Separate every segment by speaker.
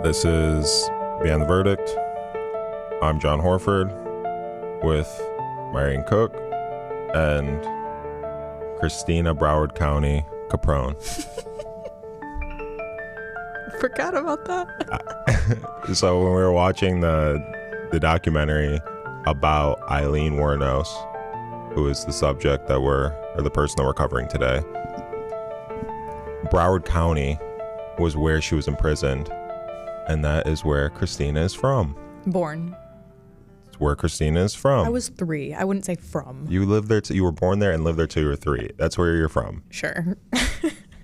Speaker 1: This is Beyond the Verdict. I'm John Horford with Marion Cook and Christina Broward County Caprone.
Speaker 2: Forgot about that.
Speaker 1: So when we were watching the documentary about Aileen Wuornos, who is the subject or the person that we're covering today, Broward County was where she was imprisoned, and that is where Christina is from.
Speaker 2: Born.
Speaker 1: It's where Christina is from.
Speaker 2: I was 3. I wouldn't say from.
Speaker 1: You lived there. You were born there and lived there till you were 3. That's where you're from.
Speaker 2: Sure.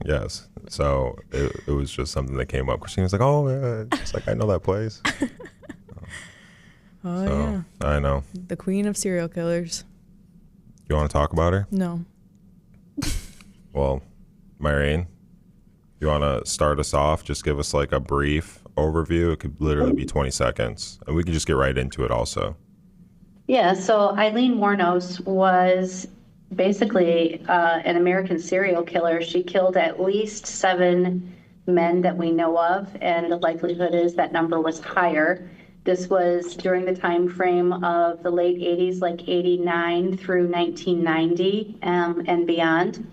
Speaker 1: Yes. So it was just something that came up. Christina was like, "Oh, yeah, it's like I know that place."
Speaker 2: Oh,
Speaker 1: So,
Speaker 2: yeah.
Speaker 1: I know.
Speaker 2: The queen of serial killers.
Speaker 1: You want to talk about her?
Speaker 2: No.
Speaker 1: Well, Marion, you want to start us off? Just give us like a brief overview. It could literally be 20 seconds, and we can just get right into it also.
Speaker 3: Yeah, so Aileen Wuornos was basically an American serial killer. She killed at least 7 men that we know of, and the likelihood is that number was higher. This was during the time frame of the late 80s, like 89 through 1990 and beyond.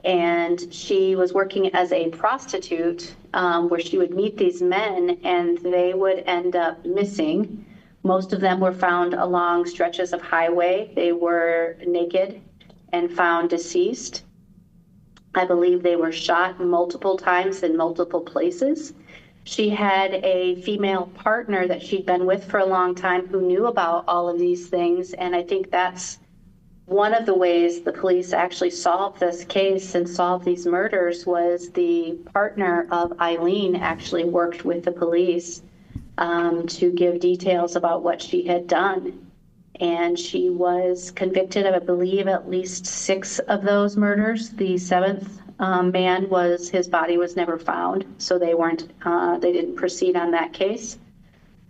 Speaker 3: And she was working as a prostitute where she would meet these men and they would end up missing. Most of them were found along stretches of highway. They were naked and found deceased. I believe they were shot multiple times in multiple places. She had a female partner that she'd been with for a long time who knew about all of these things. And I think that's one of the ways the police actually solved this case and solved these murders was the partner of Aileen actually worked with the police to give details about what she had done. And she was convicted of, I believe, at least 6 of those murders. The 7th man his body was never found, so they didn't proceed on that case.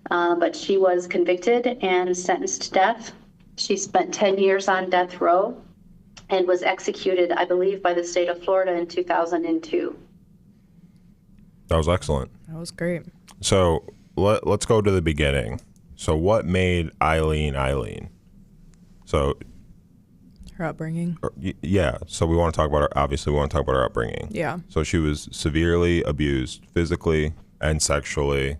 Speaker 3: But she was convicted and sentenced to death. She spent 10 years on death row and was executed, I believe, by the state of Florida in 2002.
Speaker 1: That was excellent.
Speaker 2: That was great.
Speaker 1: So let's go to the beginning. So what made Aileen? So
Speaker 2: Her upbringing.
Speaker 1: yeah. So we want to talk about her. Obviously, we want to talk about her upbringing.
Speaker 2: Yeah.
Speaker 1: So she was severely abused physically and sexually.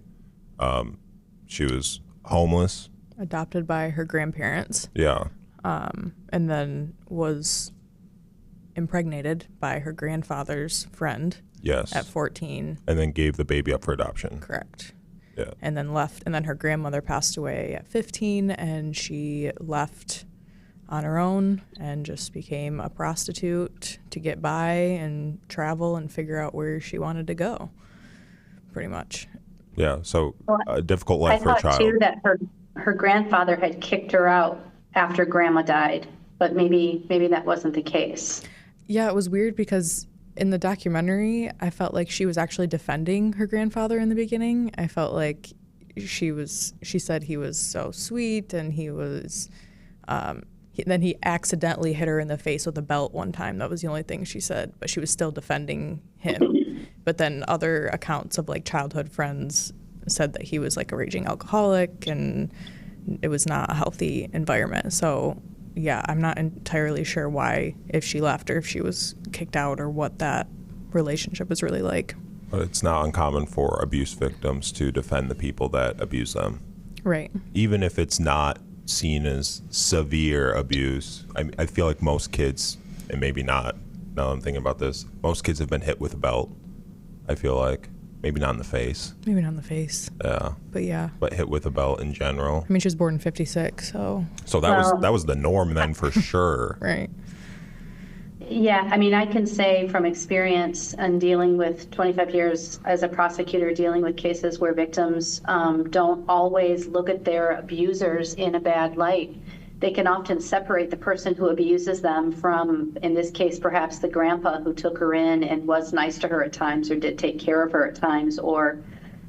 Speaker 1: She was homeless.
Speaker 2: Adopted by her grandparents.
Speaker 1: Yeah.
Speaker 2: And then was impregnated by her grandfather's friend.
Speaker 1: Yes.
Speaker 2: At 14.
Speaker 1: And then gave the baby up for adoption.
Speaker 2: Correct.
Speaker 1: Yeah.
Speaker 2: And then left. And then her grandmother passed away at 15, and she left on her own and just became a prostitute to get by and travel and figure out where she wanted to go, pretty much.
Speaker 1: Yeah. So a difficult life for a child.
Speaker 3: I thought too that her grandfather had kicked her out after grandma died, but maybe that wasn't the case.
Speaker 2: Yeah, it was weird because in the documentary, I felt like she was actually defending her grandfather in the beginning. I felt like she said he was so sweet, and he was, then he accidentally hit her in the face with a belt one time. That was the only thing she said, but she was still defending him. But then other accounts of like childhood friends said that he was like a raging alcoholic and it was not a healthy environment. So yeah, I'm not entirely sure why, if she left or if she was kicked out or what that relationship was really like.
Speaker 1: But it's not uncommon for abuse victims to defend the people that abuse them.
Speaker 2: Right.
Speaker 1: Even if it's not seen as severe abuse. I feel like most kids, and maybe not, now that I'm thinking about this, most kids have been hit with a belt, I feel like. Maybe not in the face.
Speaker 2: Maybe not in the face.
Speaker 1: Yeah.
Speaker 2: But yeah.
Speaker 1: But hit with a belt in general.
Speaker 2: I mean, she was born in 56, so.
Speaker 1: So that was the norm then for sure.
Speaker 2: Right.
Speaker 3: Yeah, I mean, I can say from experience and dealing with 25 years as a prosecutor, dealing with cases where victims don't always look at their abusers in a bad light. They can often separate the person who abuses them from, in this case, perhaps the grandpa who took her in and was nice to her at times or did take care of her at times, or,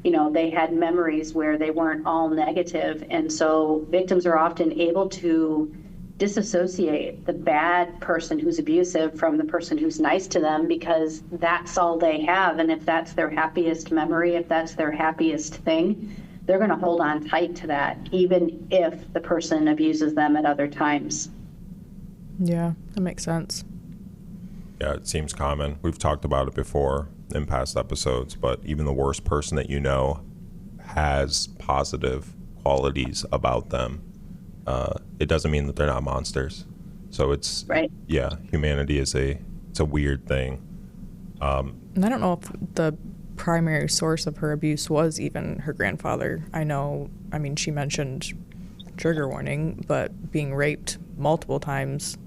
Speaker 3: you know, they had memories where they weren't all negative. And so victims are often able to disassociate the bad person who's abusive from the person who's nice to them, because that's all they have. And if that's their happiest memory, if that's their happiest thing, they're going to hold on tight to that, even if the person abuses them at other times.
Speaker 2: Yeah, that makes sense.
Speaker 1: Yeah, it seems common. We've talked about it before in past episodes, but even the worst person that you know has positive qualities about them. It doesn't mean that they're not monsters. So it's,
Speaker 3: right.
Speaker 1: Yeah, humanity it's a weird thing.
Speaker 2: And I don't know if the primary source of her abuse was even her grandfather. I mean, she mentioned trigger warning, but being raped multiple times,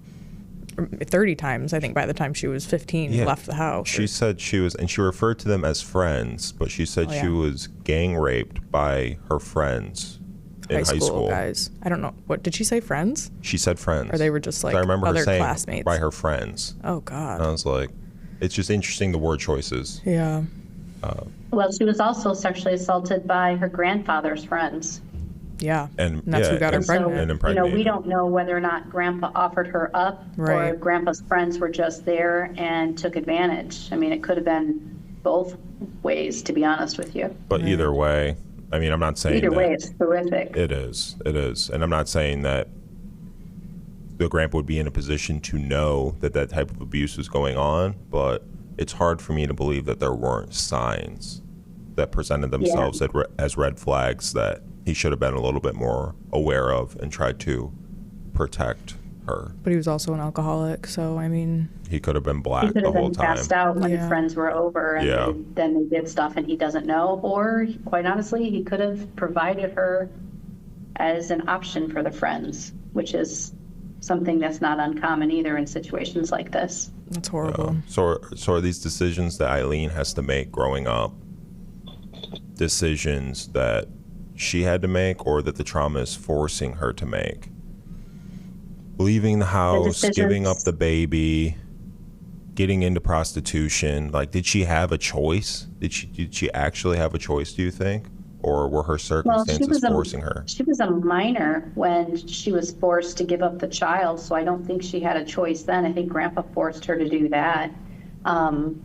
Speaker 2: 30 times, I think, by the time she was 15, left the house.
Speaker 1: She said she was, and she referred to them as friends, but she said she was gang raped by her friends in high school
Speaker 2: guys. I don't know. What did she say, friends?
Speaker 1: She said friends.
Speaker 2: Or they were just like
Speaker 1: I remember
Speaker 2: other
Speaker 1: her saying
Speaker 2: classmates?
Speaker 1: By her friends.
Speaker 2: Oh, God.
Speaker 1: And I was like, it's just interesting, the word choices.
Speaker 2: Yeah.
Speaker 3: Well, she was also sexually assaulted by her grandfather's friends.
Speaker 2: Yeah.
Speaker 1: And
Speaker 2: that's who got her pregnant.
Speaker 3: So, we don't know whether or not Grandpa offered her up, or Grandpa's friends were just there and took advantage. I mean, it could have been both ways, to be honest with you.
Speaker 1: But either way, I mean, I'm not saying
Speaker 3: either way, it's horrific.
Speaker 1: It is. And I'm not saying that the grandpa would be in a position to know that that type of abuse was going on, but it's hard for me to believe that there weren't signs that presented themselves as red flags that he should have been a little bit more aware of and tried to protect her.
Speaker 2: But he was also an alcoholic, so I mean,
Speaker 1: he could have been black the whole time. He could have been
Speaker 3: passed out when his friends were over, and then they did stuff and he doesn't know. Or quite honestly, he could have provided her as an option for the friends, which is something that's not uncommon either in situations like this.
Speaker 2: That's horrible.
Speaker 1: So are these decisions that Aileen has to make growing up decisions that she had to make, or that the trauma is forcing her to make? Leaving the house, giving up the baby, getting into prostitution. Like, did she have a choice? Did she actually have a choice, do you think? Or were her circumstances forcing her?
Speaker 3: She was a minor when she was forced to give up the child, so I don't think she had a choice then. I think Grandpa forced her to do that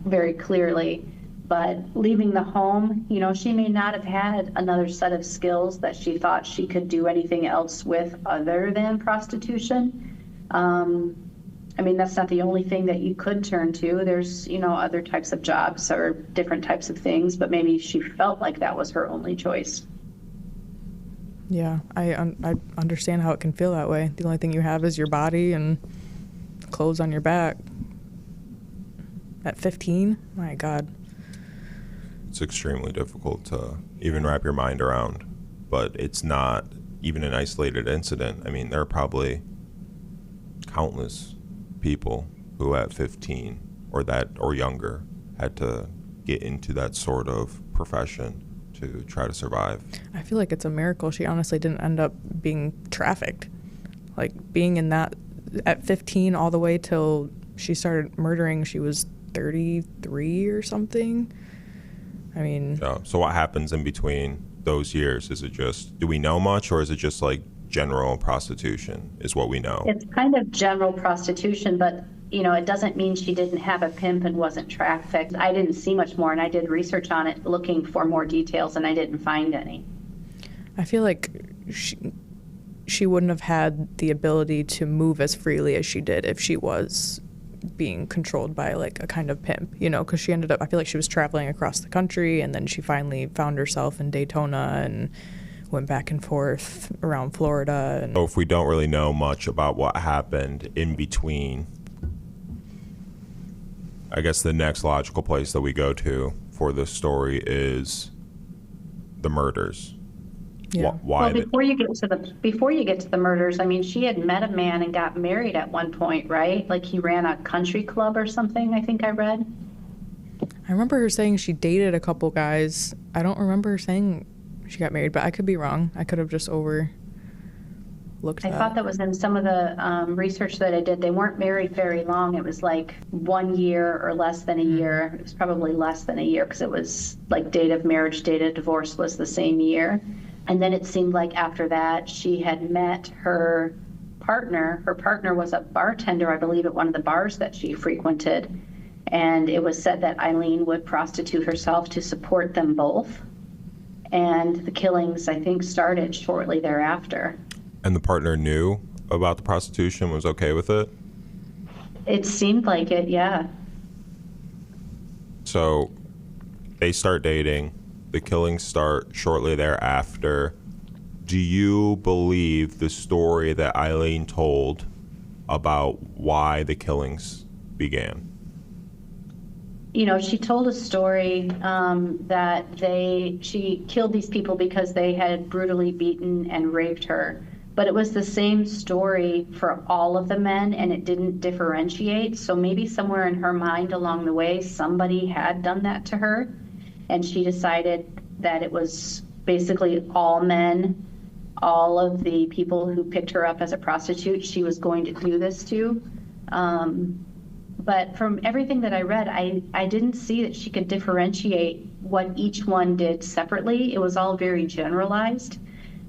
Speaker 3: very clearly. But leaving the home, she may not have had another set of skills that she thought she could do anything else with other than prostitution. I mean, that's not the only thing that you could turn to. There's, other types of jobs or different types of things, but maybe she felt like that was her only choice.
Speaker 2: Yeah, I understand how it can feel that way. The only thing you have is your body and clothes on your back. At 15? My God.
Speaker 1: It's extremely difficult to even wrap your mind around, but it's not even an isolated incident. I mean, there are probably countless people who at 15 or younger had to get into that sort of profession to try to survive. I
Speaker 2: feel like it's a miracle she honestly didn't end up being trafficked. Like, being in that at 15 all the way till she started murdering, she was 33 or something. I mean...
Speaker 1: Yeah. So what happens in between those years? Is it just, do we know much, or is it just like general prostitution is what we know?
Speaker 3: It's kind of general prostitution, but, it doesn't mean she didn't have a pimp and wasn't trafficked. I didn't see much more, and I did research on it looking for more details, and I didn't find any.
Speaker 2: I feel like she wouldn't have had the ability to move as freely as she did if she was being controlled by like a kind of pimp, because she ended up, I feel like she was traveling across the country, and then she finally found herself in Daytona and went back and forth around Florida. And
Speaker 1: so if we don't really know much about what happened in between, I guess the next logical place that we go to for this story is the murders.
Speaker 2: Yeah.
Speaker 3: Well, before you get to the murders, I mean, she had met a man and got married at one point, right? Like, he ran a country club or something, I think I read.
Speaker 2: I remember her saying she dated a couple guys. I don't remember her saying she got married, but I could be wrong. I could have just overlooked that.
Speaker 3: I thought that was in some of the research that I did. They weren't married very long. It was like 1 year or less than a year. It was probably less than a year, because it was like date of marriage, date of divorce was the same year. And then it seemed like after that, she had met her partner. Her partner was a bartender, I believe, at one of the bars that she frequented. And it was said that Aileen would prostitute herself to support them both. And the killings, I think, started shortly thereafter.
Speaker 1: And the partner knew about the prostitution, was okay with it?
Speaker 3: It seemed like it, yeah.
Speaker 1: So they start dating. The killings start shortly thereafter. Do you believe the story that Aileen told about why the killings began?
Speaker 3: You know, she told a story that she killed these people because they had brutally beaten and raped her. But it was the same story for all of the men, and it didn't differentiate. So maybe somewhere in her mind along the way, somebody had done that to her, and she decided that it was basically all men, all of the people who picked her up as a prostitute, she was going to do this to. But from everything that I read, I didn't see that she could differentiate what each one did separately. It was all very generalized.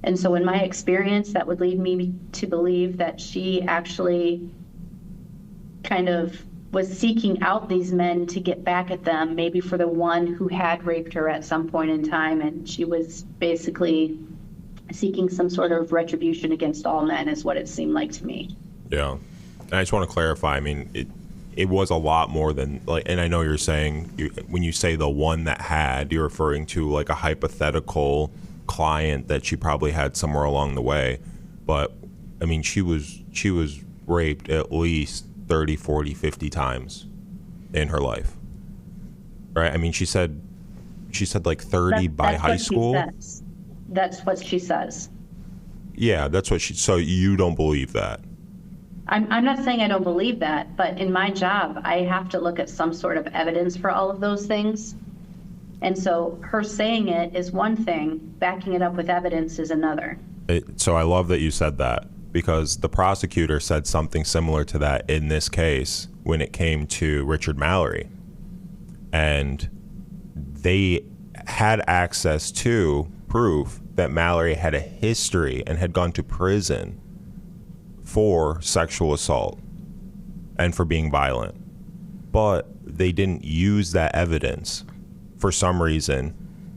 Speaker 3: And so in my experience, that would lead me to believe that she actually kind of was seeking out these men to get back at them, maybe for the one who had raped her at some point in time. And she was basically seeking some sort of retribution against all men, is what it seemed like to me.
Speaker 1: Yeah. And I just want to clarify, I mean, it was a lot more than, like, and I know you're saying, when you say the one that had, you're referring to like a hypothetical client that she probably had somewhere along the way. But I mean, she was raped at least 30, 40, 50 times in her life, right? I mean, she said like 30 by high school.
Speaker 3: That's what she says.
Speaker 1: Yeah, that's what so you don't believe that?
Speaker 3: I'm not saying I don't believe that, but in my job, I have to look at some sort of evidence for all of those things. And so her saying it is one thing, backing it up with evidence is another.
Speaker 1: So I love that you said that, because the prosecutor said something similar to that in this case when it came to Richard Mallory. And they had access to proof that Mallory had a history and had gone to prison for sexual assault and for being violent. But they didn't use that evidence for some reason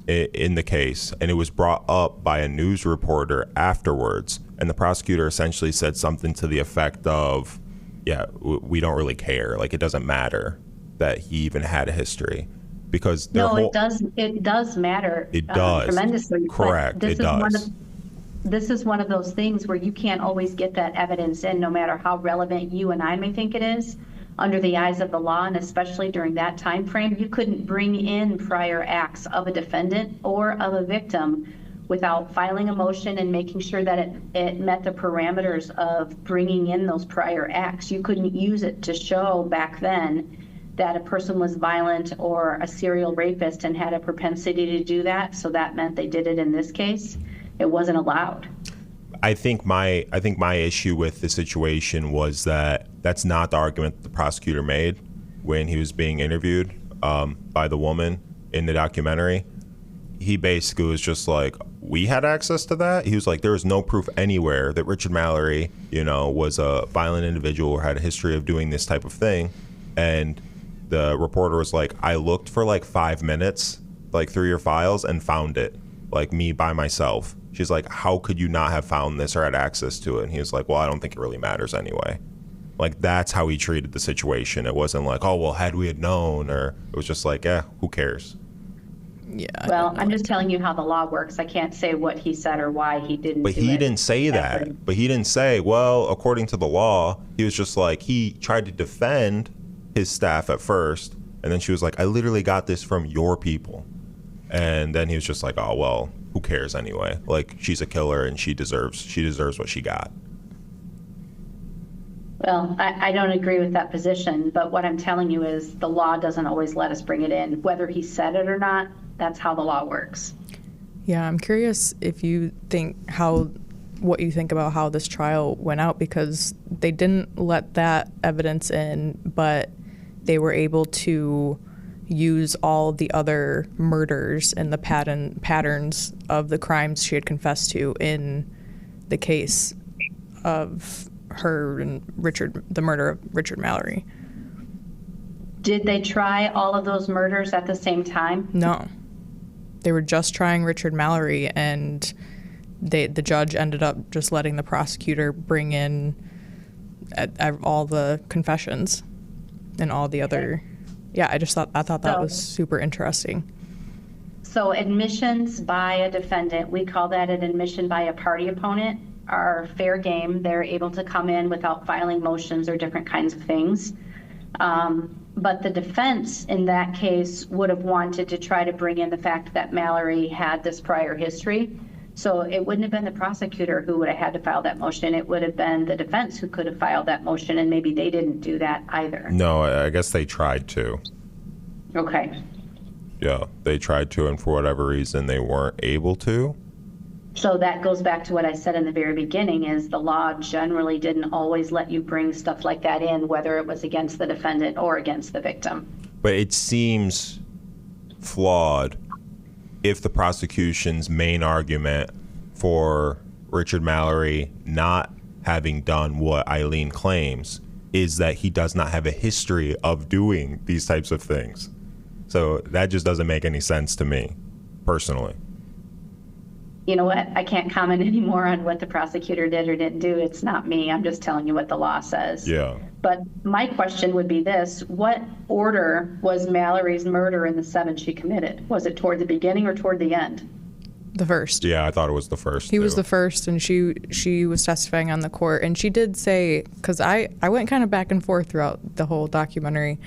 Speaker 1: in the case, and it was brought up by a news reporter afterwards, and the prosecutor essentially said something to the effect of, yeah, we don't really care, like it doesn't matter that he even had a history, because it does matter.
Speaker 3: It does tremendously.
Speaker 1: Correct. It does.
Speaker 3: This is one of those things where you can't always get that evidence in, no matter how relevant you and I may think it is. Under the eyes of the law, and especially during that time frame, you couldn't bring in prior acts of a defendant or of a victim without filing a motion and making sure that it met the parameters of bringing in those prior acts. You couldn't use it to show back then that a person was violent or a serial rapist and had a propensity to do that, so that meant they did it in this case. It wasn't allowed.
Speaker 1: I think my issue with the situation was that that's not the argument the prosecutor made when he was being interviewed by the woman in the documentary. He basically was just like, we had access to that. He was like, there was no proof anywhere that Richard Mallory, was a violent individual or had a history of doing this type of thing. And the reporter was like, I looked for like 5 minutes, like through your files, and found it, like me by myself. She's like, how could you not have found this or had access to it? And he was like, well, I don't think it really matters anyway. Like, that's how he treated the situation. It wasn't like, oh, well, had we had known, or it was just like, who cares?
Speaker 2: Yeah.
Speaker 3: Well, I'm just telling you how the law works. I can't say what he said or why he didn't.
Speaker 1: But he didn't say that. But he didn't say, well, according to the law, he was just like, he tried to defend his staff at first. And then she was like, I literally got this from your people. And then he was just like, oh, well, who cares anyway? Like, she's a killer and she deserves what she got.
Speaker 3: Well, I don't agree with that position, but what I'm telling you is the law doesn't always let us bring it in. Whether he said it or not, that's how the law works.
Speaker 2: Yeah, I'm curious if you think what you think about how this trial went out, because they didn't let that evidence in, but they were able to use all the other murders and the patterns of the crimes she had confessed to in the case of her and the murder of Richard Mallory.
Speaker 3: Did they try all of those murders at the same time?
Speaker 2: No. They were just trying Richard Mallory, and the judge ended up just letting the prosecutor bring in all the confessions and all the other. Yeah, I thought that was super interesting.
Speaker 3: So admissions by a defendant, we call that an admission by a party opponent, are fair game. They're able to come in without filing motions or different kinds of things. But the defense in that case would have wanted to try to bring in the fact that Mallory had this prior history. So it wouldn't have been the prosecutor who would have had to file that motion. It would have been the defense who could have filed that motion, and maybe they didn't do that either.
Speaker 1: No, I guess they tried to.
Speaker 3: Okay.
Speaker 1: Yeah, they tried to, and for whatever reason, they weren't able to.
Speaker 3: So that goes back to what I said in the very beginning, is the law generally didn't always let you bring stuff like that in, whether it was against the defendant or against the victim.
Speaker 1: But it seems flawed if the prosecution's main argument for Richard Mallory not having done what Aileen claims is that he does not have a history of doing these types of things. So that just doesn't make any sense to me, personally.
Speaker 3: You know what? I can't comment anymore on what the prosecutor did or didn't do. It's not me. I'm just telling you what the law says.
Speaker 1: Yeah.
Speaker 3: But my question would be this: what order was Mallory's murder in the 7 she committed? Was it toward the beginning or toward the end?
Speaker 2: The first.
Speaker 1: Yeah, I thought it was the first.
Speaker 2: He was the first, and she was testifying on the court, and she did say, because I went kind of back and forth throughout the whole documentary.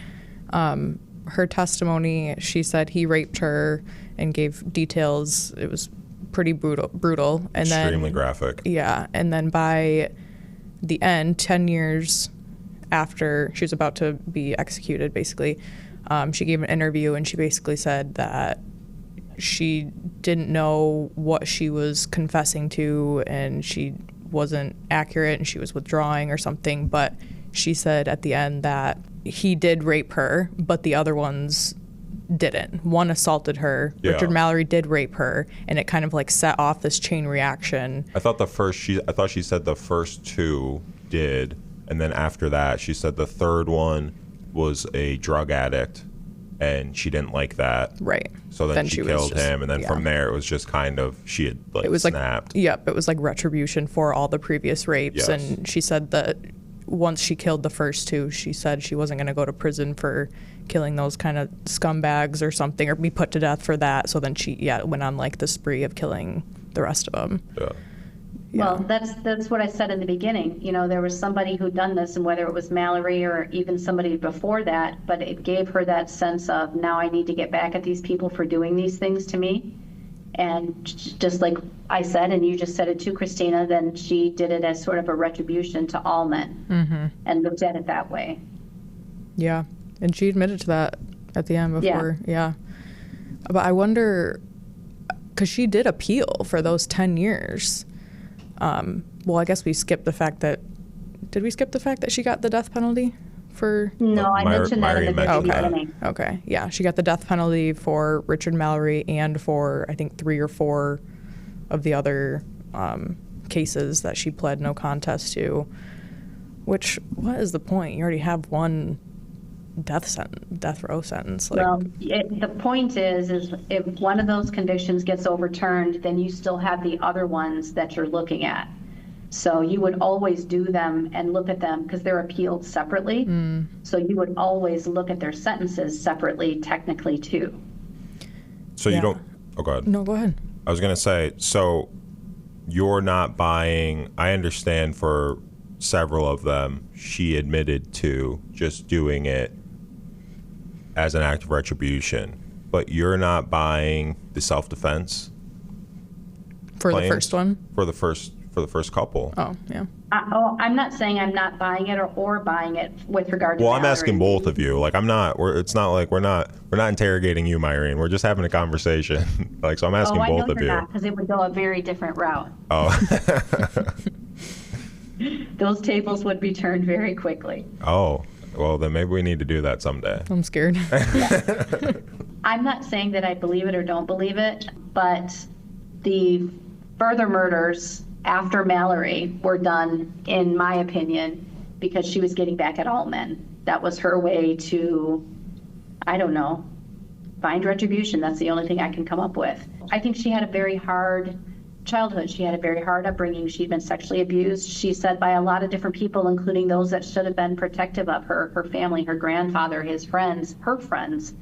Speaker 2: Her testimony, she said he raped her and gave details. It was pretty brutal, and
Speaker 1: extremely graphic.
Speaker 2: Yeah, and then by the end, 10 years after she was about to be executed, basically, she gave an interview, and she basically said that she didn't know what she was confessing to, and she wasn't accurate, and she was withdrawing or something. But she said at the end that he did rape her, but the other ones didn't. One assaulted her.
Speaker 1: Yeah.
Speaker 2: Richard Mallory did rape her, and it kind of like set off this chain reaction.
Speaker 1: I thought she said the first 2 did, and then after that she said the third one was a drug addict, and she didn't like that.
Speaker 2: Right.
Speaker 1: So then she killed him, and then
Speaker 2: yeah.
Speaker 1: from there it was just kind of she had like
Speaker 2: it was
Speaker 1: snapped.
Speaker 2: Yep, it was like retribution for all the previous rapes.
Speaker 1: Yes.
Speaker 2: And she said that once she killed the first 2, she said she wasn't going to go to prison for killing those kind of scumbags or something, or be put to death for that. So then she went on like the spree of killing the rest of them.
Speaker 1: Yeah.
Speaker 2: Yeah.
Speaker 3: Well, that's what I said in the beginning. You know, there was somebody who'd done this, and whether it was Mallory or even somebody before that, but it gave her that sense of, now I need to get back at these people for doing these things to me. And just like I said, and you just said it too, Christina, then she did it as sort of a retribution to all men, and looked at it that way.
Speaker 2: Yeah, and she admitted to that at the end before. Yeah. But I wonder, because she did appeal for those 10 years. Well, I guess we skipped the fact that, did we skip the fact that she got the death penalty for?
Speaker 3: No, I mentioned that in the very beginning.
Speaker 2: Okay, yeah, she got the death penalty for Richard Mallory and for, I think, 3 or 4 of the other cases that she pled no contest to. Which, what is the point? You already have one death row sentence. Like,
Speaker 3: well, the point is if one of those convictions gets overturned, then you still have the other ones that you're looking at. So you would always do them and look at them because they're appealed separately. So you would always look at their sentences separately, technically, too.
Speaker 1: So you don't... Oh, go ahead.
Speaker 2: No, go ahead.
Speaker 1: I was going to say, so you're not buying... I understand for several of them, she admitted to just doing it as an act of retribution. But you're not buying the self-defense
Speaker 2: For
Speaker 1: claims?
Speaker 2: the first one?
Speaker 1: For the first couple.
Speaker 2: Oh, yeah.
Speaker 3: I'm not saying I'm not buying it or buying it with regard to
Speaker 1: Well, I'm
Speaker 3: Mallory.
Speaker 1: asking both of you. Like, I'm not. It's not like we're not interrogating you, Myrene. We're just having a conversation. Like, so I'm asking both of you.
Speaker 3: Oh, I know you're not, because it would go a very different route.
Speaker 1: Oh.
Speaker 3: Those tables would be turned very quickly.
Speaker 1: Oh. Well, then maybe we need to do that someday.
Speaker 2: I'm scared.
Speaker 3: I'm not saying that I believe it or don't believe it, but the further murders after Mallory were done, in my opinion, because she was getting back at all men. That was her way to, I don't know, find retribution. That's the only thing I can come up with. I think she had a very hard childhood. She had a very hard upbringing. She'd been sexually abused, she said, by a lot of different people, including those that should have been protective of her, her family, her grandfather, his friends, her friends.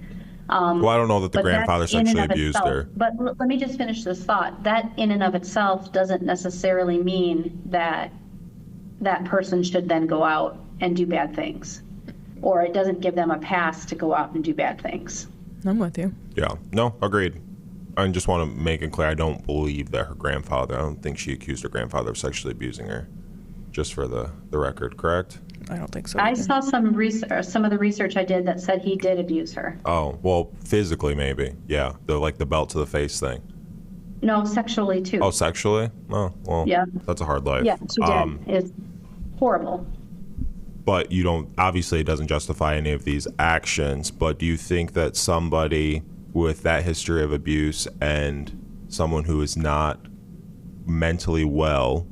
Speaker 1: Well, I don't know that the grandfather sexually abused her.
Speaker 3: But let me just finish this thought. That in and of itself doesn't necessarily mean that that person should then go out and do bad things, or it doesn't give them a pass to go out and do bad things.
Speaker 2: I'm with you.
Speaker 1: Yeah, no, agreed. I just want to make it clear, I don't believe that her grandfather, I don't think she accused her grandfather of sexually abusing her, just for the record, correct?
Speaker 2: I don't think so.
Speaker 3: I saw some research, some of the research I did that said he did abuse her.
Speaker 1: Oh, well, physically maybe, yeah. The belt to the face thing.
Speaker 3: No, sexually too.
Speaker 1: Oh, sexually? Oh, well,
Speaker 3: Yeah.
Speaker 1: That's a hard life.
Speaker 3: Yeah, she did. It's horrible.
Speaker 1: But you don't, obviously it doesn't justify any of these actions, but do you think that somebody with that history of abuse and someone who is not mentally well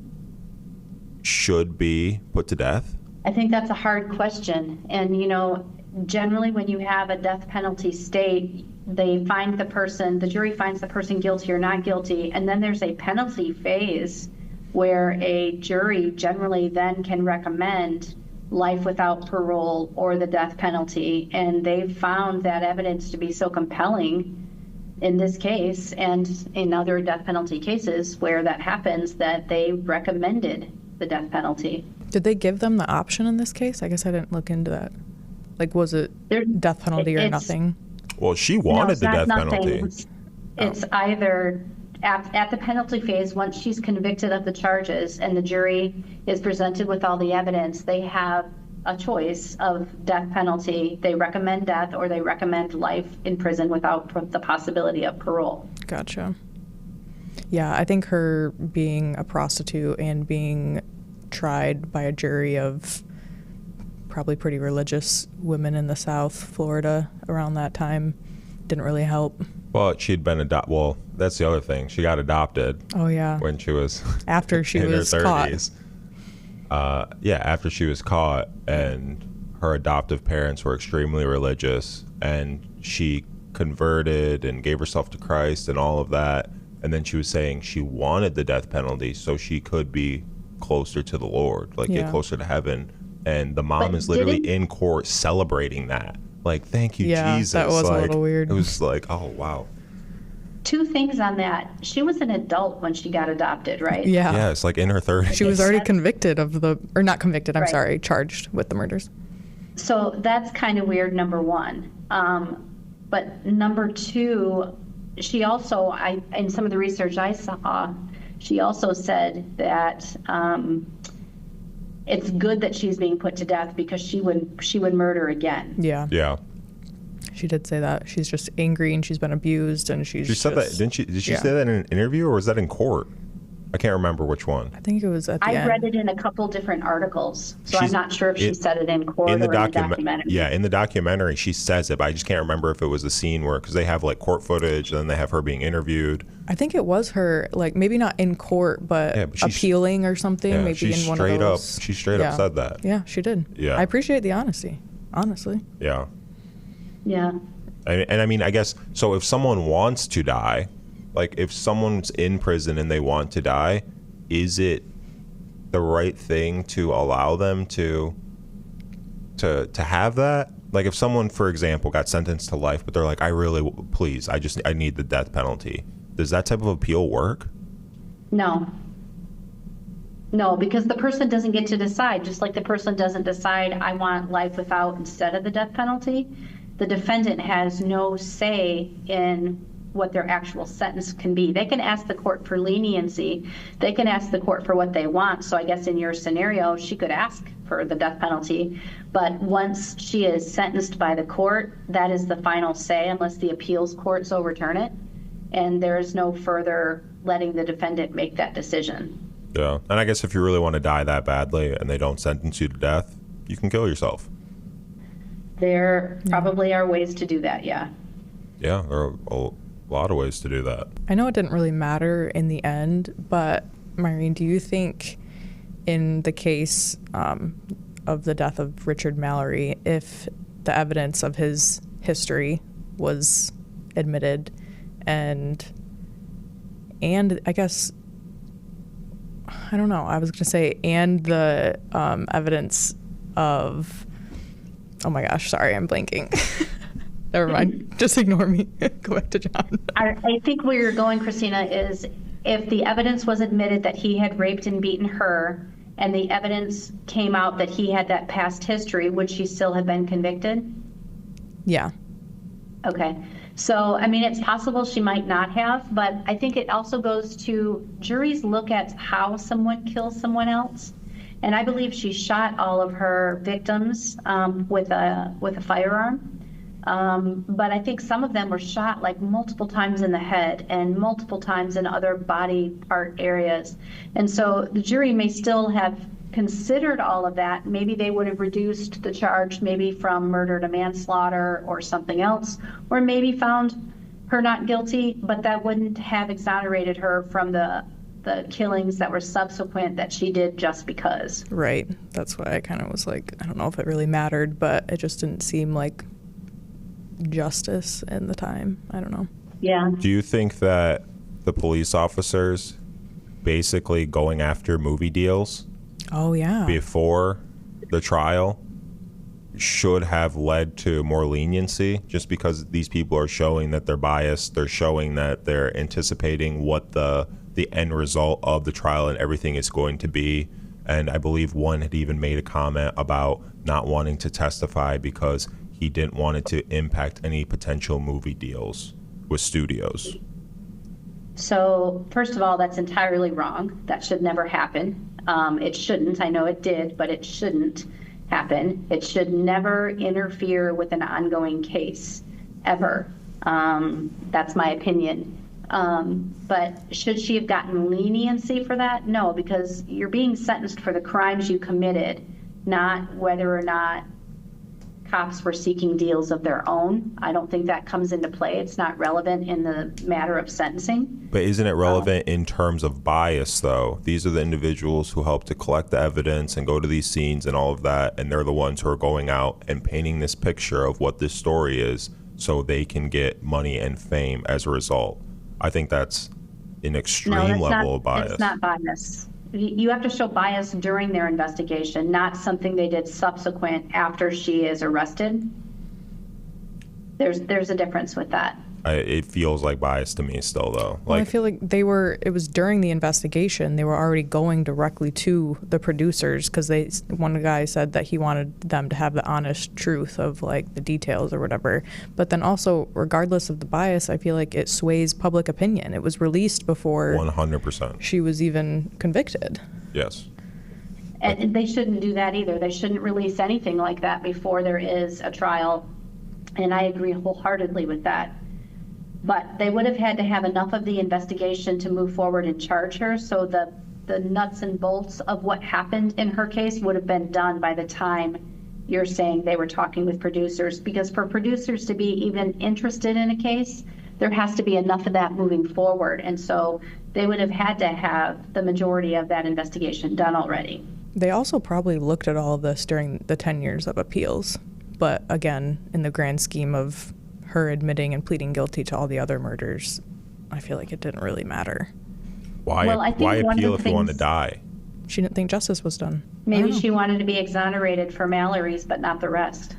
Speaker 1: should be put to death?
Speaker 3: I think that's a hard question. And, you know, generally when you have a death penalty state, they find the person, the jury finds the person guilty or not guilty, and then there's a penalty phase where a jury generally then can recommend life without parole or the death penalty. And they've found that evidence to be so compelling in this case and in other death penalty cases where that happens that they recommended the death penalty.
Speaker 2: Did they give them the option in this case? I guess I didn't look into that. Like, was it death penalty or nothing?
Speaker 1: Well, she wanted the death penalty.
Speaker 3: It's either at the penalty phase, once she's convicted of the charges and the jury is presented with all the evidence, they have a choice of death penalty. They recommend death or they recommend life in prison without the possibility of parole.
Speaker 2: Gotcha. Yeah, I think her being a prostitute and being tried by a jury of probably pretty religious women in the South Florida around that time didn't really help.
Speaker 1: Well, she'd been adopted. Well, that's the other thing. She got adopted.
Speaker 2: Oh, yeah.
Speaker 1: When she was
Speaker 2: after she
Speaker 1: in
Speaker 2: was
Speaker 1: her 30s. Caught. Yeah, after she was caught, and her adoptive parents were extremely religious, and she converted and gave herself to Christ and all of that. And then she was saying she wanted the death penalty so she could be closer to the Lord, like get closer to heaven. And the mom is literally in court celebrating that. Like, thank you, Jesus.
Speaker 2: That was
Speaker 1: like,
Speaker 2: a little weird.
Speaker 1: It was like, oh, wow.
Speaker 3: Two things on that. She was an adult when she got adopted, right?
Speaker 2: Yeah.
Speaker 1: Yeah, it's like in her 30s.
Speaker 2: She was already convicted of or not convicted, I'm
Speaker 3: Right.
Speaker 2: sorry, charged with the murders.
Speaker 3: So that's kind of weird, number one. But number two, she also, in some of the research I saw, she also said that it's good that she's being put to death because she would murder again.
Speaker 2: Yeah.
Speaker 1: Yeah.
Speaker 2: She did say that. She's just angry and she's been abused and she's
Speaker 1: She said that, didn't she? Did she say that in an interview or was that in court? I can't remember which one.
Speaker 2: I think it was at the end.
Speaker 3: I read it in a couple different articles, so I'm not sure if she said it in court or in the documentary.
Speaker 1: Yeah, in the documentary she says it, but I just can't remember if it was a scene where, because they have like court footage and then they have her being interviewed.
Speaker 2: I think it was her, like maybe not in court, but appealing or something.
Speaker 1: Yeah,
Speaker 2: maybe in one of those.
Speaker 1: She straight up said that.
Speaker 2: Yeah, she did.
Speaker 1: Yeah.
Speaker 2: I appreciate the honesty, honestly.
Speaker 1: Yeah.
Speaker 3: Yeah.
Speaker 1: And I mean, I guess, so if someone wants to die, like if someone's in prison and they want to die, is it the right thing to allow them to have that? Like if someone, for example, got sentenced to life, but they're like, I need the death penalty. Does that type of appeal work?
Speaker 3: No, because the person doesn't get to decide, just like the person doesn't decide, I want life without instead of the death penalty. The defendant has no say in what their actual sentence can be. They can ask the court for leniency. They can ask the court for what they want. So I guess in your scenario, she could ask for the death penalty. But once she is sentenced by the court, that is the final say unless the appeals courts overturn it. And there is no further letting the defendant make that decision.
Speaker 1: Yeah. And I guess if you really want to die that badly and they don't sentence you to death, you can kill yourself.
Speaker 3: There probably are ways to do that, yeah.
Speaker 1: Yeah, there are a lot of ways to do that.
Speaker 2: I know it didn't really matter in the end, but Maureen, do you think in the case of the death of Richard Mallory, if the evidence of his history was admitted and I guess, I don't know, I was going to say, and the evidence of, oh my gosh, sorry, I'm blanking. Never mind. Just ignore me. Go back to John.
Speaker 3: I think where you're going, Christina, is if the evidence was admitted that he had raped and beaten her, and the evidence came out that he had that past history, would she still have been convicted?
Speaker 2: Yeah.
Speaker 3: Okay. So, I mean, it's possible she might not have, but I think it also goes to juries look at how someone kills someone else. And I believe she shot all of her victims with a firearm. But I think some of them were shot like multiple times in the head and multiple times in other body part areas. And so the jury may still have considered all of that. Maybe they would have reduced the charge maybe from murder to manslaughter or something else, or maybe found her not guilty, but that wouldn't have exonerated her from the killings that were subsequent that she did just because.
Speaker 2: Right. That's why I kind of was like, I don't know if it really mattered, but it just didn't seem like justice in the time. I don't know.
Speaker 3: Yeah.
Speaker 1: Do you think that the police officers basically going after movie deals before the trial should have led to more leniency, just because these people are showing that they're biased, they're showing that they're anticipating what the end result of the trial and everything is going to be? And I believe one had even made a comment about not wanting to testify because he didn't want it to impact any potential movie deals with studios.
Speaker 3: So first of all, that's entirely wrong. That should never happen. It shouldn't. I know it did, but it shouldn't happen. It should never interfere with an ongoing case, ever. That's my opinion. But should she have gotten leniency for that? No, because you're being sentenced for the crimes you committed, not whether or not cops were seeking deals of their own. I don't think that comes into play. It's not relevant in the matter of sentencing.
Speaker 1: But isn't it relevant in terms of bias, though? These are the individuals who help to collect the evidence and go to these scenes and all of that, and they're the ones who are going out and painting this picture of what this story is so they can get money and fame as a result. I think that's an extreme level of bias.
Speaker 3: It's not bias. You have to show bias during their investigation, not something they did subsequent after she is arrested. There's a difference with that.
Speaker 1: It feels like bias to me still, though.
Speaker 2: Well, I feel like it was during the investigation. They were already going directly to the producers because one guy said that he wanted them to have the honest truth of like the details or whatever. But then also, regardless of the bias, I feel like it sways public opinion. It was released before
Speaker 1: 100%
Speaker 2: she was even convicted.
Speaker 1: Yes.
Speaker 3: And they shouldn't do that either. They shouldn't release anything like that before there is a trial. And I agree wholeheartedly with that. But they would have had to have enough of the investigation to move forward and charge her. So the nuts and bolts of what happened in her case would have been done by the time you're saying they were talking with producers. Because for producers to be even interested in a case, there has to be enough of that moving forward. And so they would have had to have the majority of that investigation done already.
Speaker 2: They also probably looked at all of this during the 10 years of appeals. But again, in the grand scheme of her admitting and pleading guilty to all the other murders, I feel like it didn't really matter.
Speaker 1: Why appeal if you want to die?
Speaker 2: She didn't think justice was done.
Speaker 3: Maybe she wanted to be exonerated for Mallory's, but not the rest.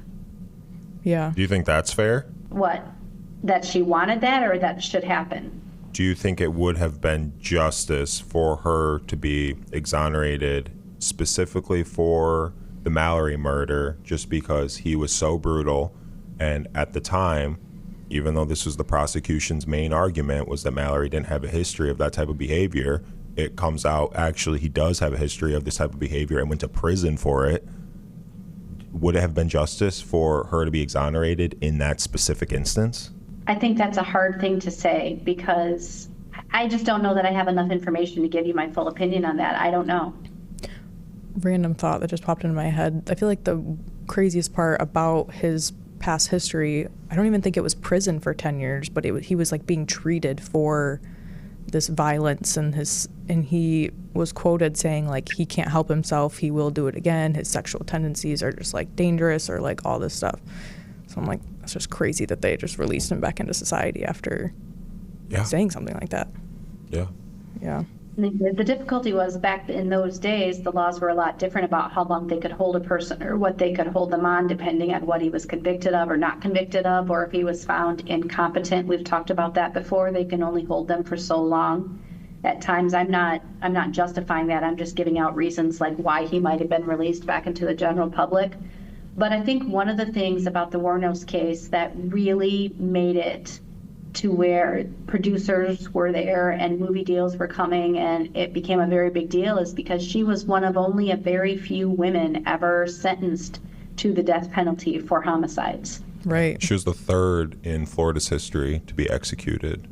Speaker 2: Yeah.
Speaker 1: Do you think that's fair?
Speaker 3: What? That she wanted that, or that should happen?
Speaker 1: Do you think it would have been justice for her to be exonerated specifically for the Mallory murder just because he was so brutal? And at the time, even though this was the prosecution's main argument, was that Mallory didn't have a history of that type of behavior, it comes out actually he does have a history of this type of behavior and went to prison for it. Would it have been justice for her to be exonerated in that specific instance?
Speaker 3: I think that's a hard thing to say because I just don't know that I have enough information to give you my full opinion on that. I don't know.
Speaker 2: Random thought that just popped into my head. I feel like the craziest part about his past history, I don't even think it was prison for 10 years, but he was like being treated for this violence, and he was quoted saying like he can't help himself, he will do it again, his sexual tendencies are just like dangerous, or like all this stuff. So I'm like, that's just crazy that they just released him back into society after saying something like that. Yeah.
Speaker 3: The difficulty was back in those days, the laws were a lot different about how long they could hold a person or what they could hold them on, depending on what he was convicted of or not convicted of, or if he was found incompetent. We've talked about that before. They can only hold them for so long. At times, I'm not justifying that. I'm just giving out reasons like why he might have been released back into the general public. But I think one of the things about the Wuornos case that really made it to where producers were there and movie deals were coming and it became a very big deal is because she was one of only a very few women ever sentenced to the death penalty for homicides.
Speaker 2: Right.
Speaker 1: She was the third in Florida's history to be executed.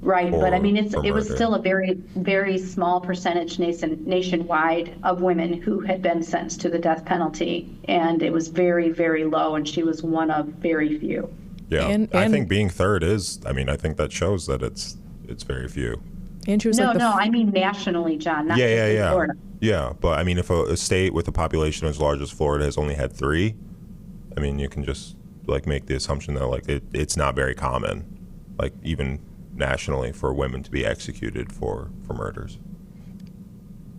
Speaker 3: Right, but I mean, it was
Speaker 1: murder.
Speaker 3: still a very, very small percentage nationwide of women who had been sentenced to the death penalty, and it was very, very low, and she was one of very few.
Speaker 1: Yeah,
Speaker 2: And
Speaker 1: I think being third is, I mean, I think that shows that it's very few.
Speaker 2: And she was
Speaker 3: I mean nationally, John, not just in Florida.
Speaker 1: Yeah, but I mean, if a state with a population as large as Florida has only had 3, I mean, you can just like make the assumption that like it's not very common, like even nationally, for women to be executed for murders.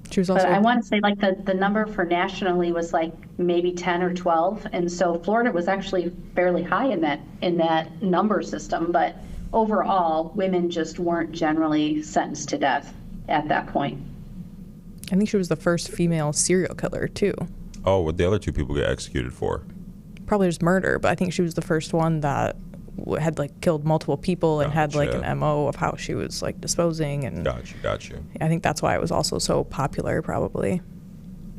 Speaker 2: She was also.
Speaker 3: But I want to say like the number for nationally was like maybe 10 or 12, and so Florida was actually fairly high in that number system. But overall, women just weren't generally sentenced to death at that point.
Speaker 2: I think she was the first female serial killer too.
Speaker 1: Oh, what the other 2 people get executed for?
Speaker 2: Probably just murder, but I think she was the first one that had like killed multiple people and had like an MO of how she was like disposing. And
Speaker 1: Got you.
Speaker 2: I think that's why it was also so popular, probably.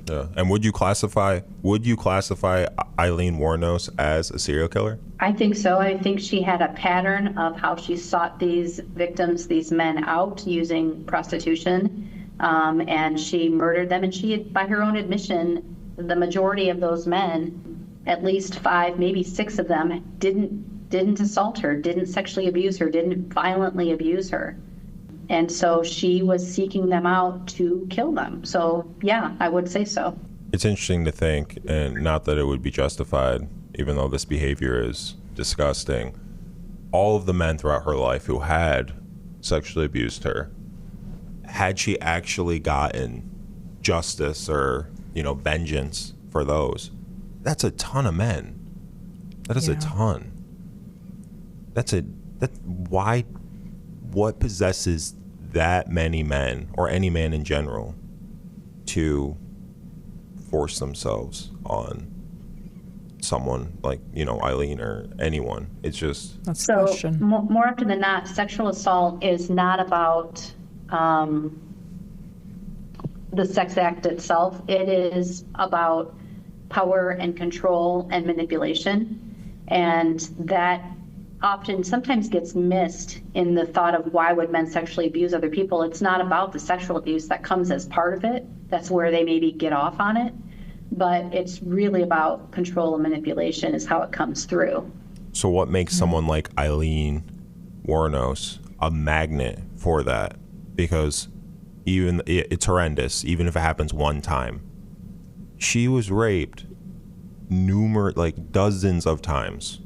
Speaker 1: Yeah. And would you classify Aileen Wuornos as a serial killer?
Speaker 3: I think so. I think she had a pattern of how she sought these victims, these men out using prostitution, and she murdered them. And she had, by her own admission, the majority of those men, at least 5, maybe 6 of them, didn't assault her, didn't sexually abuse her, didn't violently abuse her. And so she was seeking them out to kill them. So yeah, I would say so.
Speaker 1: It's interesting to think, and not that it would be justified, even though this behavior is disgusting, all of the men throughout her life who had sexually abused her, had she actually gotten justice or, vengeance for those, that's a ton of men. That is a ton. What possesses that many men, or any man in general, to force themselves on someone like, Aileen or anyone? It's just...
Speaker 2: That's the question.
Speaker 3: More often than not, sexual assault is not about the sex act itself. It is about power and control and manipulation. And that sometimes gets missed in the thought of why would men sexually abuse other people. It's not about the sexual abuse that comes as part of it. That's where they maybe get off on it. But it's really about control and manipulation is how it comes through.
Speaker 1: So what makes someone like Aileen Wuornos a magnet for that? Because it's horrendous, even if it happens one time. She was raped dozens of times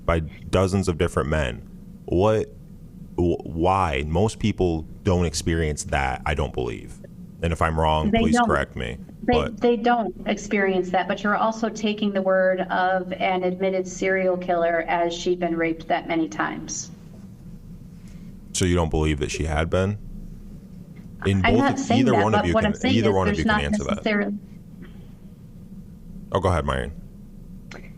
Speaker 1: by dozens of different men. Why? Most people don't experience that, I don't believe. And if I'm wrong, please correct me.
Speaker 3: They don't experience that, but you're also taking the word of an admitted serial killer as she'd been raped that many times.
Speaker 1: So you don't believe that she had been?
Speaker 3: I'm not saying that, but what I'm saying is there's not necessarily...
Speaker 1: Oh, go ahead, Myron.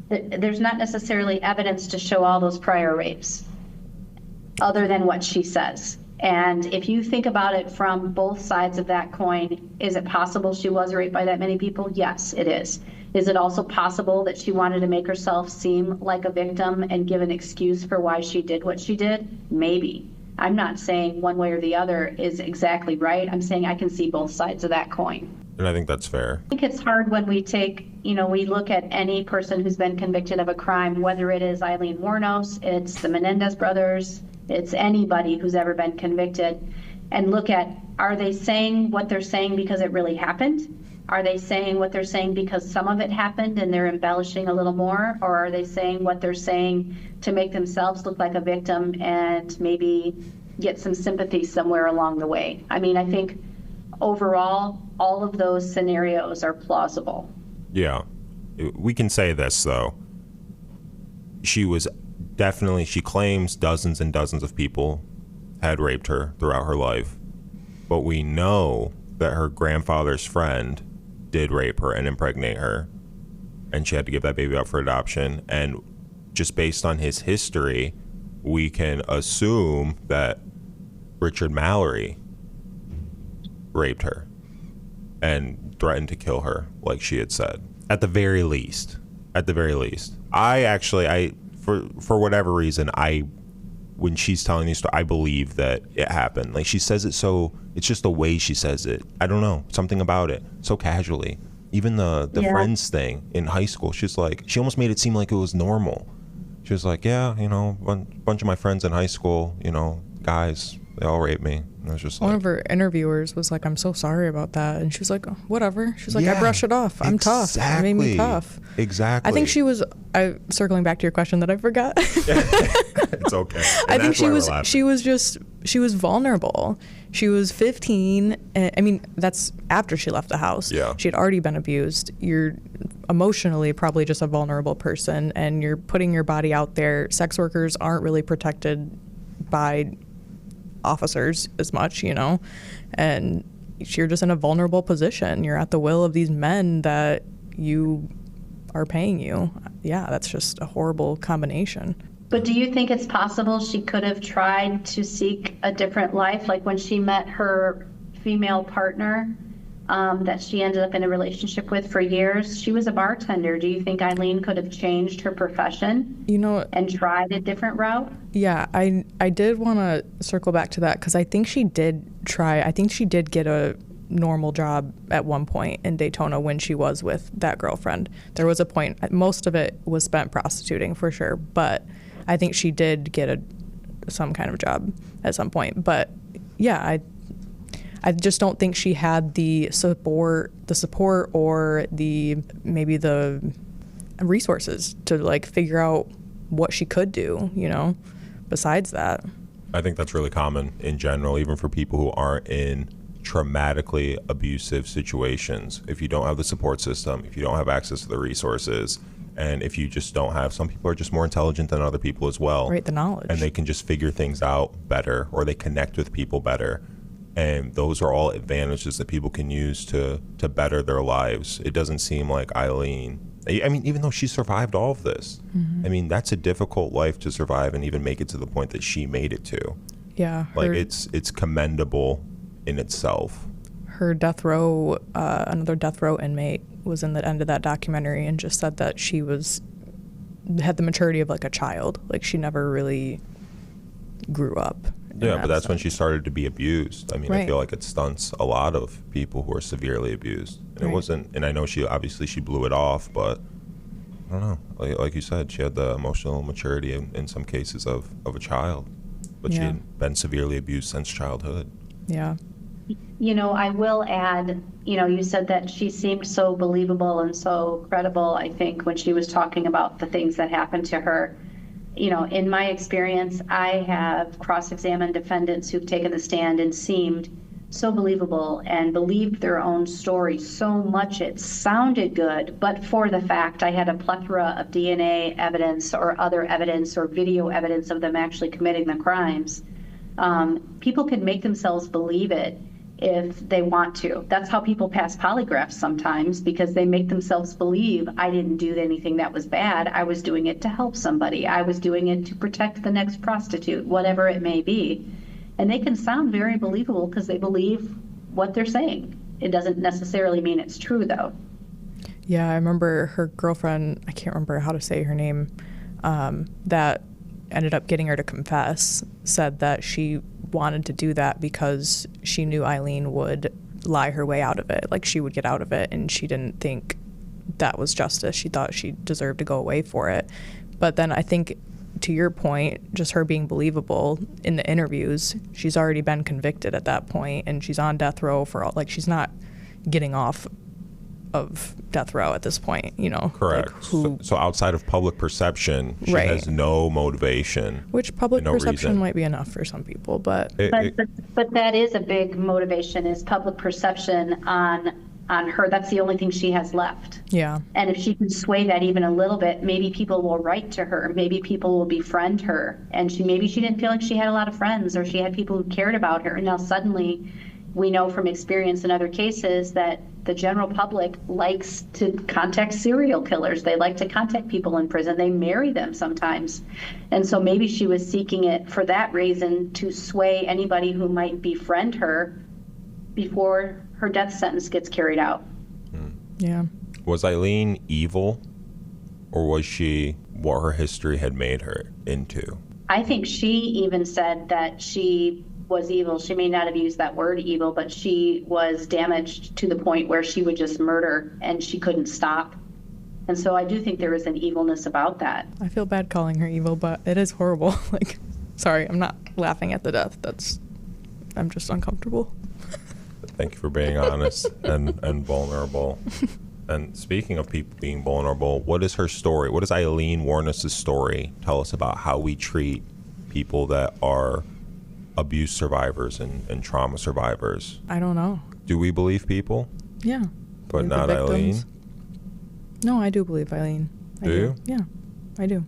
Speaker 3: There's not necessarily evidence to show all those prior rapes other than what she says. And if you think about it from both sides of that coin, is it possible she was raped by that many people? Yes, it is. Is it also possible that she wanted to make herself seem like a victim and give an excuse for why she did what she did? Maybe. I'm not saying one way or the other is exactly right. I'm saying I can see both sides of that coin.
Speaker 1: And I think that's fair.
Speaker 3: I think it's hard when we we look at any person who's been convicted of a crime, whether it is Aileen Wuornos, it's the Menendez brothers, it's anybody who's ever been convicted. and look at, are they saying what they're saying because it really happened? Are they saying what they're saying because some of it happened and they're embellishing a little more? Or are they saying what they're saying to make themselves look like a victim and maybe get some sympathy somewhere along the way? I mean, I think overall, all of those scenarios are plausible.
Speaker 1: Yeah. We can say this, though. She claims dozens and dozens of people had raped her throughout her life. But we know that her grandfather's friend did rape her and impregnate her, and she had to give that baby up for adoption. And just based on his history, we can assume that Richard Mallory raped her and threatened to kill her, like she had said. At the very least. For whatever reason, when she's telling these stories, I believe that it happened. Like, she says it so, it's just the way she says it. I don't know, something about it, so casually. Even the friends thing in high school, she's like, she almost made it seem like it was normal. She was like, yeah, you know, a bunch of my friends in high school, you know, guys, they all raped me. And I was just
Speaker 2: one
Speaker 1: like,
Speaker 2: of her interviewers was like, I'm so sorry about that. And she was like, oh, whatever. She's like, I brush it off. I'm tough. It made me tough.
Speaker 1: Exactly.
Speaker 2: I think she was, circling back to your question that I forgot.
Speaker 1: It's okay.
Speaker 2: I think she was vulnerable. She was 15. I mean, that's after she left the house.
Speaker 1: Yeah.
Speaker 2: She had already been abused. You're emotionally probably just a vulnerable person, and you're putting your body out there. Sex workers aren't really protected by officers as much, you know, and you're just in a vulnerable position. You're at the will of these men that you are paying you. Yeah, that's just a horrible combination.
Speaker 3: But do you think it's possible she could have tried to seek a different life? Like when she met her female partner that she ended up in a relationship with for years, she was a bartender. Do you think Aileen could have changed her profession,
Speaker 2: you know,
Speaker 3: and tried a different route?
Speaker 2: Yeah, I did want to circle back to that, because I think she did try. I think she did get a normal job at one point in Daytona when she was with that girlfriend. There was a point, most of it was spent prostituting for sure, but I think she did get some kind of job at some point. But yeah, I just don't think she had the support or maybe the resources to like figure out what she could do, you know, besides that.
Speaker 1: I think that's really common in general, even for people who aren't in traumatically abusive situations. If you don't have the support system, if you don't have access to the resources, and if you just don't have, some people are just more intelligent than other people as well.
Speaker 2: Right, the knowledge.
Speaker 1: And they can just figure things out better, or they connect with people better. And those are all advantages that people can use to better their lives. It doesn't seem like Aileen, I mean, even though she survived all of this, I mean, that's a difficult life to survive and even make it to the point that she made it to.
Speaker 2: Yeah.
Speaker 1: Like, it's commendable in itself.
Speaker 2: Her death row, another death row inmate was in the end of that documentary and just said that she had the maturity of like a child. Like, she never really grew up.
Speaker 1: Yeah, but that's when she started to be abused. I mean, right. I feel like it stunts a lot of people who are severely abused. And it wasn't, and I know she blew it off, but I don't know. Like you said, she had the emotional maturity in some cases of a child, but she had been severely abused since childhood.
Speaker 2: Yeah.
Speaker 3: You know, I will add, you know, you said that she seemed so believable and so credible, I think, when she was talking about the things that happened to her. You know, in my experience, I have cross-examined defendants who've taken the stand and seemed so believable and believed their own story so much it sounded good, but for the fact I had a plethora of DNA evidence or other evidence or video evidence of them actually committing the crimes. People can make themselves believe it if they want to. That's how people pass polygraphs sometimes, because they make themselves believe, I didn't do anything that was bad. I was doing it to help somebody. I was doing it to protect the next prostitute, whatever it may be. And they can sound very believable because they believe what they're saying. It doesn't necessarily mean it's true, though.
Speaker 2: Yeah, I remember her girlfriend, I can't remember how to say her name, that ended up getting her to confess, said that she wanted to do that because she knew Aileen would lie her way out of it. Like, she would get out of it, and she didn't think that was justice. She thought she deserved to go away for it. But then I think to your point, just her being believable in the interviews, she's already been convicted at that point, and she's on death row for all, like, she's not getting off of death row at this point, you know.
Speaker 1: Correct.
Speaker 2: Like
Speaker 1: so outside of public perception, she
Speaker 2: Right.
Speaker 1: has no motivation.
Speaker 2: which public
Speaker 1: no
Speaker 2: perception
Speaker 1: reason.
Speaker 2: might be enough for some people, but
Speaker 3: But that is a big motivation, is public perception on her. That's the only thing she has left.
Speaker 2: yeah.
Speaker 3: And if she can sway that even a little bit, maybe people will write to her. Maybe people will befriend her. And maybe she didn't feel like she had a lot of friends, or she had people who cared about her. And now suddenly we know from experience in other cases that the general public likes to contact serial killers. They like to contact people in prison. They marry them sometimes. And so maybe she was seeking it for that reason, to sway anybody who might befriend her before her death sentence gets carried out.
Speaker 2: Yeah.
Speaker 1: Was Aileen evil, or was she what her history had made her into?
Speaker 3: I think she even said that she was evil. She may not have used that word evil, but she was damaged to the point where she would just murder and she couldn't stop. And so I do think there is an evilness about that.
Speaker 2: I feel bad calling her evil, but it is horrible. Like, sorry, I'm not laughing at the death. I'm just uncomfortable.
Speaker 1: Thank you for being honest and vulnerable. And speaking of people being vulnerable, what is her story? What is Aileen Wuornos' story tell us about how we treat people that are abuse survivors and trauma survivors?
Speaker 2: I don't know.
Speaker 1: Do we believe people?
Speaker 2: Yeah.
Speaker 1: But
Speaker 2: Believe the
Speaker 1: not Aileen?
Speaker 2: victims. No, I do believe Aileen. I
Speaker 1: Do you?
Speaker 2: Yeah, I do.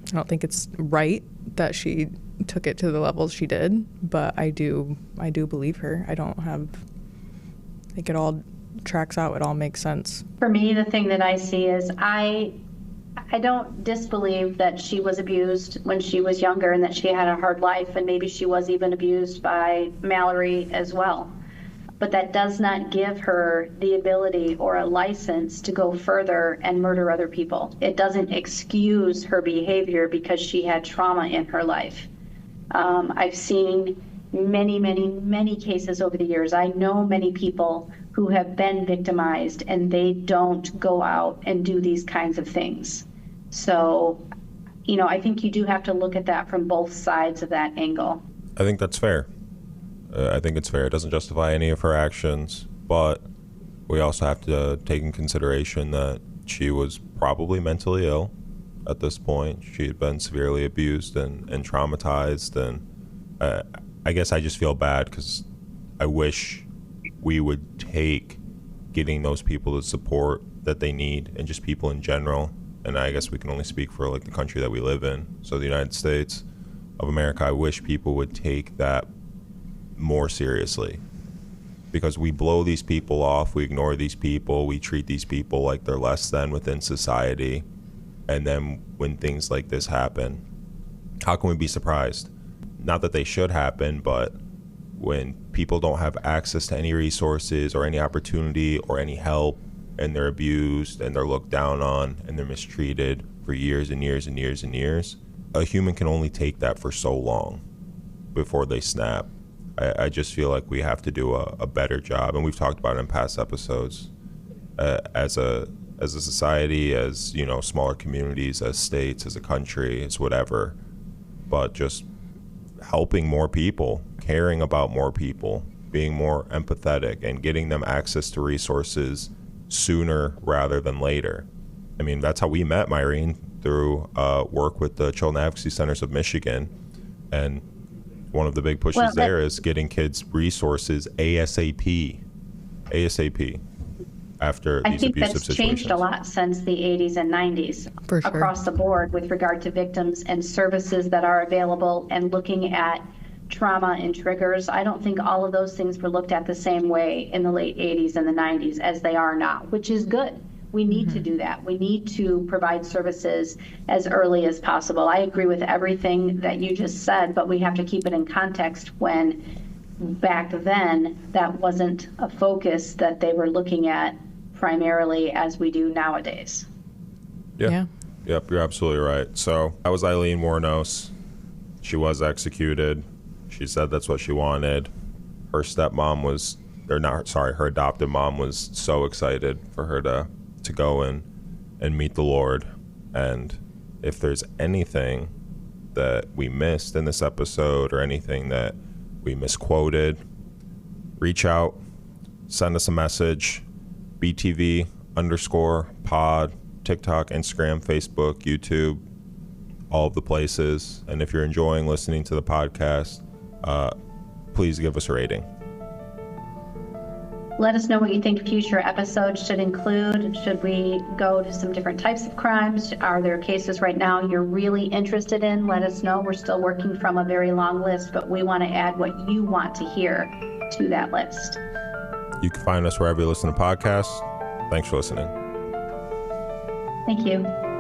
Speaker 2: I don't think it's right that she took it to the levels she did, but I do believe her. I think it all tracks out. It all makes sense.
Speaker 3: For me, the thing that I see is I don't disbelieve that she was abused when she was younger and that she had a hard life, and maybe she was even abused by Mallory as well. But that does not give her the ability or a license to go further and murder other people. It doesn't excuse her behavior because she had trauma in her life. I've seen many, many, many cases over the years. I know many people who have been victimized and they don't go out and do these kinds of things. So, I think you do have to look at that from both sides of that angle.
Speaker 1: I think that's fair. I think it's fair. It doesn't justify any of her actions, but we also have to take in consideration that she was probably mentally ill at this point. She had been severely abused and traumatized, and I guess I just feel bad because I wish we would take getting those people the support that they need, and just people in general. And I guess we can only speak for like the country that we live in, so the United States of America. I wish people would take that more seriously, because we blow these people off, we ignore these people, we treat these people like they're less than within society, and then when things like this happen, how can we be surprised? Not that they should happen, but when people don't have access to any resources or any opportunity or any help, and they're abused and they're looked down on and they're mistreated for years and years and years and years, a human can only take that for so long before they snap. I just feel like we have to do a better job, and we've talked about it in past episodes, as a society, as smaller communities, as states, as a country, as whatever, but just helping more people, caring about more people, being more empathetic, and getting them access to resources sooner rather than later. I mean, that's how we met, Myrene, through work with the Children Advocacy Centers of Michigan, and one of the big pushes there is getting kids resources ASAP after these abusive situations. I think that's
Speaker 3: changed a lot since the 80s and 90s.
Speaker 2: For sure.
Speaker 3: Across the board with regard to victims and services that are available and looking at trauma and triggers. I don't think all of those things were looked at the same way in the late 80s and the 90s as they are now, which is good. We need to do that. We need to provide services as early as possible. I agree with everything that you just said, but we have to keep it in context when back then that wasn't a focus that they were looking at primarily as we do nowadays.
Speaker 2: Yeah.
Speaker 1: Yep, you're absolutely right. So that was Aileen Wuornos. She was executed. She said that's what she wanted. Her stepmom was, her adopted mom was so excited for her to go and meet the Lord. And if there's anything that we missed in this episode or anything that we misquoted, reach out, send us a message, BTV_pod, TikTok, Instagram, Facebook, YouTube, all of the places. And if you're enjoying listening to the podcast, please give us a rating.
Speaker 3: Let us know what you think future episodes should include. Should we go to some different types of crimes? Are there cases right now you're really interested in? Let us know. We're still working from a very long list, but we want to add what you want to hear to that list.
Speaker 1: You can find us wherever you listen to podcasts. Thanks for listening.
Speaker 3: Thank you.